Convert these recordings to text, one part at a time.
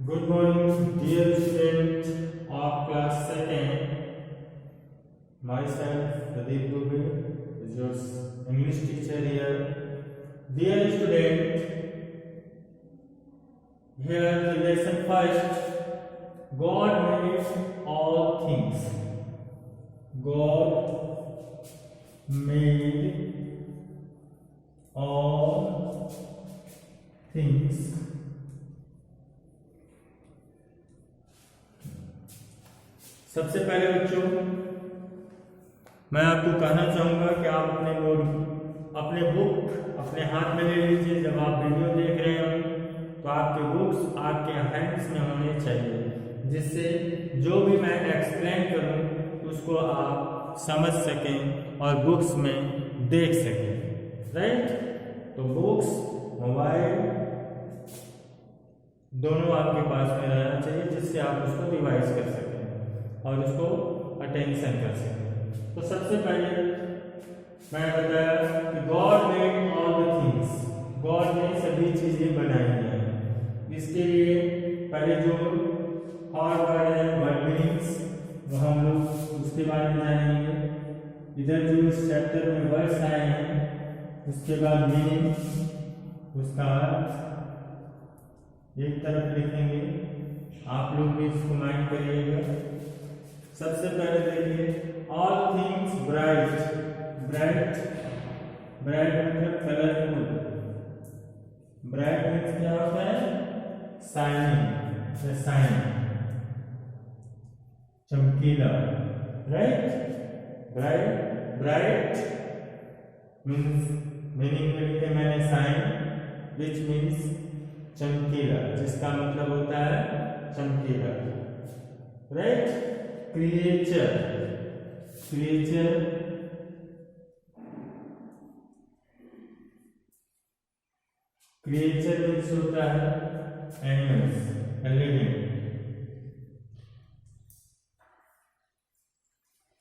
Good morning, dear student of class second. Myself, Pradeep Dubey, is your English teacher here. Dear student, here the lesson first. God made all things. God made all things. सबसे पहले बच्चों मैं आपको कहना चाहूँगा कि आप अपने बुक अपने हाथ में ले लीजिए। जब आप वीडियो देख रहे हो तो आपके बुक्स आपके हैंड्स में होने चाहिए, जिससे जो भी मैं एक्सप्लेन करूँ उसको आप समझ सकें और बुक्स में देख सकें। राइट? तो बुक्स, मोबाइल दोनों आपके पास में रहना चाहिए, जिससे आप उसको रिवाइज कर सकें और उसको अटेंशन कर सकें। तो सबसे पहले मैं बताया कि God made all the things, God ने सभी चीजें बनाई हैं। इसके लिए पहले जो हॉट वर्ड है, वर्ड मीनिंग्स, वो हम लोग उसके बारे में जानेंगे। इधर जो इस चैप्टर में वर्ड्स आए हैं उसके बाद मीनिंग, उसका अर्थ एक तरफ लिखेंगे। आप लोग भी इसको माइंड करिएगा। सबसे पहले देखिए, all things bright. Bright bright मतलब कलरफुल। ब्राइट मीन्स क्या होता है? शाइनिंग, शाइन, चमकीला। Right? Bright, bright means meaning में लिखे मैंने शाइन, विच मीन्स चमकीला, जिसका मतलब होता है चमकीला। Right? Creature, creature creature means होता है animals, living.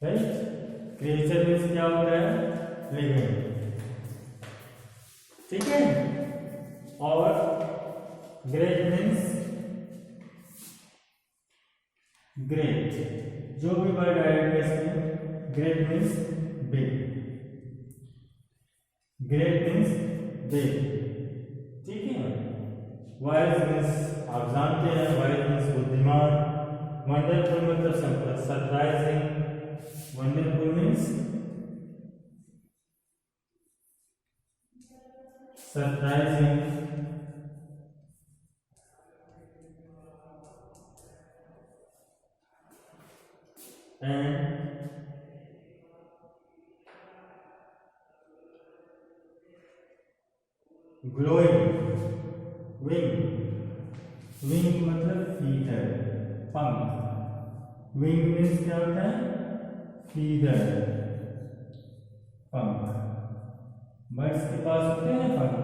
Right? Creature means क्या होता है? लिविंग। ठीक है? और ग्रेट मीन्स ग्रेट, जो भी वर्ड आएगा इसमें great means big, great means big. ठीक है? वाइज मीन्स आप जानते हैं, वाइज मीन्स बुद्धिमान। वंडरफुल मतलब surprising, wonderful means surprising. And glowing. Wing, wing मतलब फीदर, पंख। विंग मीन्स क्या होता है? फीदर, पंख। बर्ड्स के पास होते हैं पंख।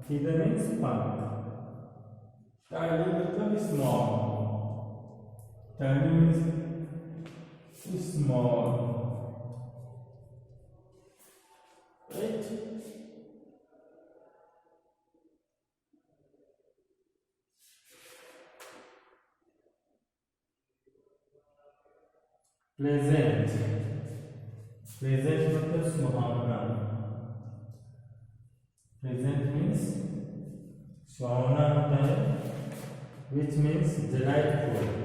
फीदर मीन्स पंख। टाइनी मतलब small, tiny means small. Right? Pleasant, pleasant मतलब सुहावना। प्लेजेंट मीन्स सुहावना होता है, विच मीन्स डिलाइटफुल,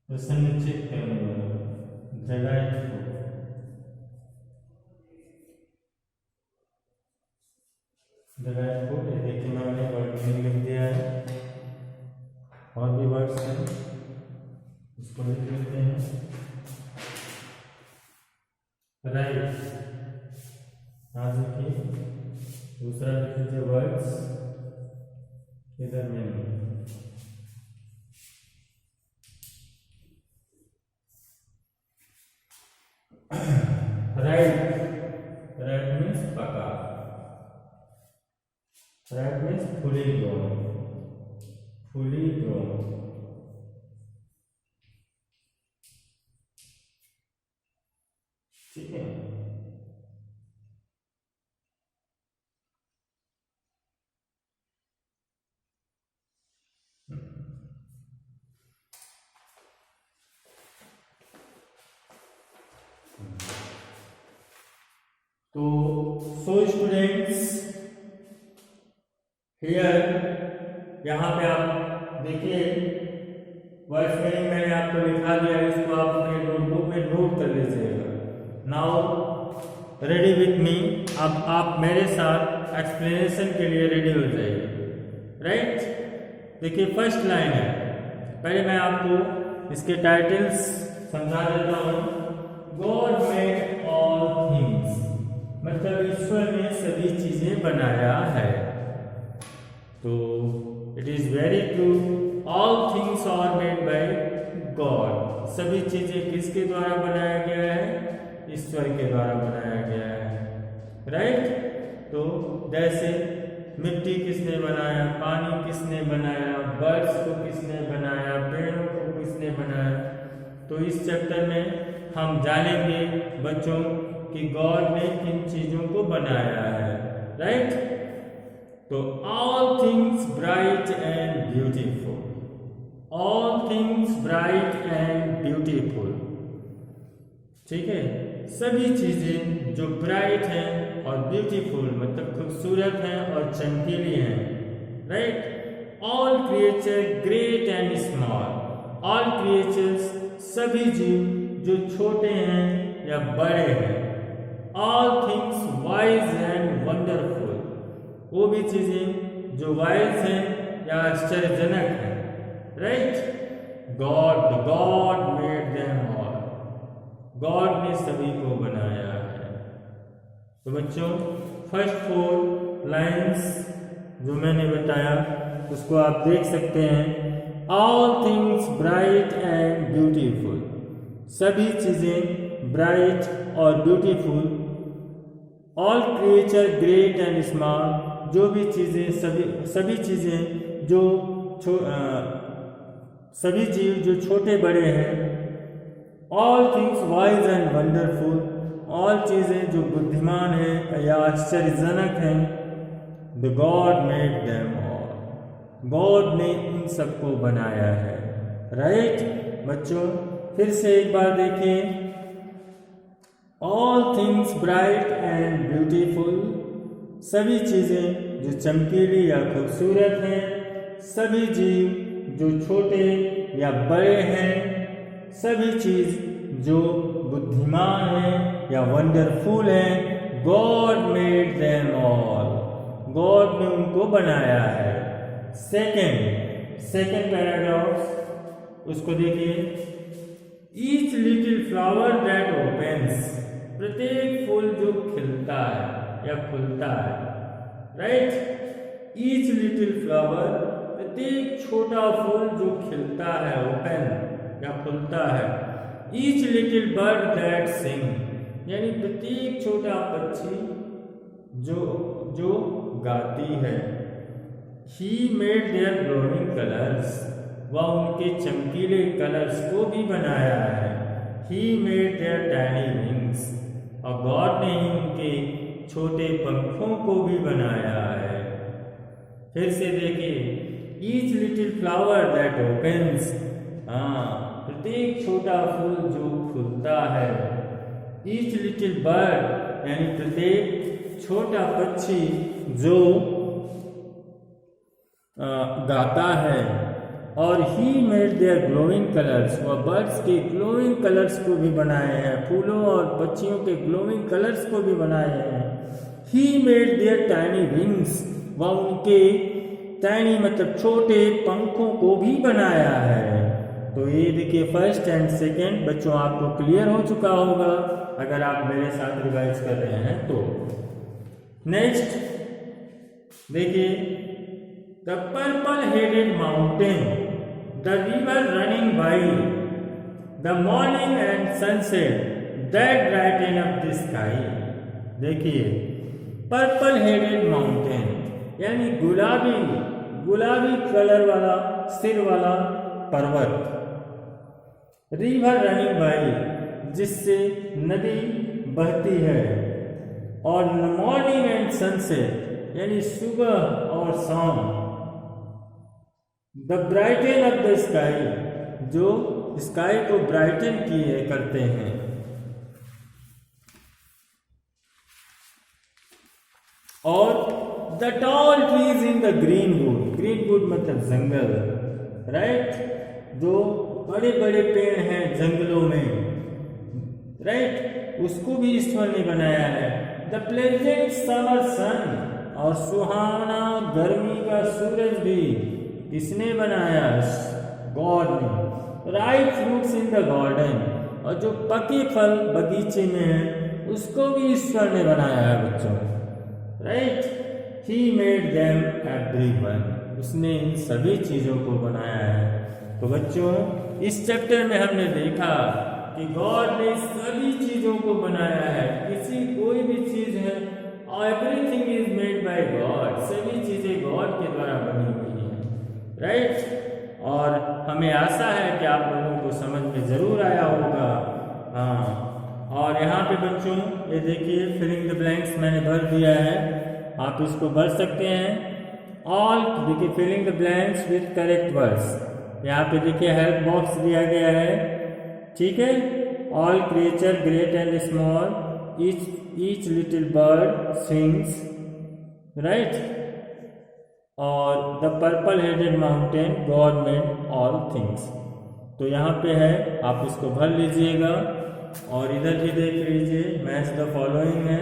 प्रसन्नचित्त करने वाला, डिलाइटफुल। डिलाइटफुल, ये देखिए मैंने वर्ड मीनिंग लिख दिया है। और भी वर्ड्स हैं, उसको लिख लेते हैं। राइट, आज देखिए दूसरा लिख लीजिए वर्ड्स, इधर मीनिंग। राइट, राइट मीन्स पका, right means fully grown, fully grown. ठीक है? तो सो स्टूडेंट्स हियर, यहाँ पे आप देखिए वर्ड्स मीनिंग मैंने आपको लिखा दिया, इसको आप अपने नोटबुक में नोट कर लीजिएगा। नाउ रेडी विथ मी, अब आप मेरे साथ एक्सप्लेनेशन के लिए रेडी हो जाइए। राइट, देखिए फर्स्ट लाइन है, पहले मैं आपको इसके टाइटल्स समझा देता हूँ। गॉड मेड ऑल थिंग्स, मतलब ईश्वर ने सभी चीजें बनाया है। तो it is very true, all things are made by God, सभी चीजें किसके द्वारा बनाया गया है? ईश्वर के द्वारा बनाया गया है। राइट, तो जैसे मिट्टी किसने बनाया, पानी किसने बनाया, बर्ड्स को किसने बनाया, पेड़ों को किसने बनाया। तो इस चैप्टर में हम जानेंगे बच्चों कि गॉड ने किन चीजों को बनाया है। राइट, तो all things bright and beautiful, all things bright and beautiful, ठीक है, सभी चीजें जो ब्राइट हैं और ब्यूटीफुल मतलब खूबसूरत हैं और चमकीली हैं। Right, all creature great and small, all creatures सभी जीव जो छोटे हैं या बड़े हैं। All things wise and wonderful, वो भी चीजें जो वाइज हैं या आश्चर्यजनक हैं। Right, God made them all, God ने सभी को बनाया है। तो बच्चों फर्स्ट 4 लाइन्स जो मैंने बताया उसको आप देख सकते हैं। All things bright and beautiful, सभी चीजें ब्राइट और beautiful. All creature great and small, जो भी चीजें सभी चीजें जो सभी जीव जो छोटे बड़े हैं। All things wise and wonderful, all चीजें जो बुद्धिमान हैं या आश्चर्यजनक हैं। The God made them all, God ने इन सबको बनाया है। राइट बच्चों, फिर से एक बार देखिए, all things bright and beautiful, सभी चीजें जो चमकीली या खूबसूरत हैं। सभी जीव जो छोटे या बड़े हैं, सभी चीज जो बुद्धिमान हैं या वंडरफुल हैं। God made them all, God ने उनको बनाया है। सेकेंड पैराग्राफ उसको देखिए। Each little flower that opens, प्रत्येक फूल जो खिलता है या खुलता है। राइट, ईच लिटिल फ्लावर, प्रत्येक छोटा फूल जो खिलता है, ओपन या खुलता है। Each little bird that sing, यानी प्रत्येक छोटा पक्षी जो गाती है। He made their glowing colours, वह उनके चमकीले कलर्स को भी बनाया है। He made their tiny wings, और गॉड ने ही उनके छोटे पंखों को भी बनाया है। फिर से देखिए, each little flower that opens, प्रत्येक छोटा फूल जो खुलता है। ईच लिटिल बर्ड, यानी प्रत्येक छोटा पक्षी जो गाता है। और he made their glowing colours, वह बर्ड्स के ग्लोइंग कलर्स को भी बनाए हैं, फूलों और पक्षियों के ग्लोइंग कलर्स को भी बनाए हैं। ही मेड देयर टाइनी विंग्स, वह उनके टाइनी मतलब छोटे पंखों को भी बनाया है। तो ये देखिए फर्स्ट एंड सेकेंड बच्चों आपको क्लियर हो चुका होगा अगर आप मेरे साथ रिवाइज कर रहे हैं तो। नेक्स्ट देखिए, the purple headed mountain, the river running by, the morning and sunset that brighten up the sky. देखिए, पर्पल हेडेड माउंटेन यानी गुलाबी कलर वाला सिर वाला पर्वत। रिवर रनिंग बाई, जिससे नदी बहती है। और मॉर्निंग एंड सनसेट यानी सुबह और शाम। The brighten of the sky, जो स्काई को ब्राइटन किए करते हैं। और the tall trees in the green wood, green wood मतलब जंगल, राइट, जो बड़े बड़े पेड़ हैं जंगलों में, राइट, उसको भी ईश्वर ने बनाया है। द प्लेजेंट समर सन, और सुहावना गर्मी का सूरज भी किसने बनाया? गॉड ने। Right fruits in the garden, और जो पके फल बगीचे में हैं उसको भी ईश्वर ने बनाया है बच्चों, right. He made them everyone, उसने इन सभी चीज़ों को बनाया है। तो बच्चों इस चैप्टर में हमने देखा कि गॉड ने सभी चीज़ों को बनाया है, किसी कोई भी चीज़ है, everything is made by God, सभी चीज़ें गॉड के द्वारा बनी हुई हैं, राइट। और हमें आशा है कि आप लोगों को समझ में ज़रूर आया होगा। हाँ, और यहाँ पे बच्चों ये देखिए फिलिंग द ब्लैंक्स मैंने भर दिया है, आप इसको भर सकते हैं। ऑल देखिए filling the blanks with correct words, यहाँ पे देखिए हेल्प बॉक्स दिया गया है, ठीक है। All creature great and small, each little bird sings, right, और the purple headed mountain god made all things. तो यहाँ पे है, आप इसको भर लीजिएगा और इधर भी देख लीजिए मैच द फॉलोइंग है।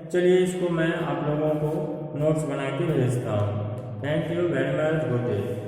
चलिए इसको मैं आप लोगों को नोट्स बना के भेजता हूँ। Thank you very much, good day.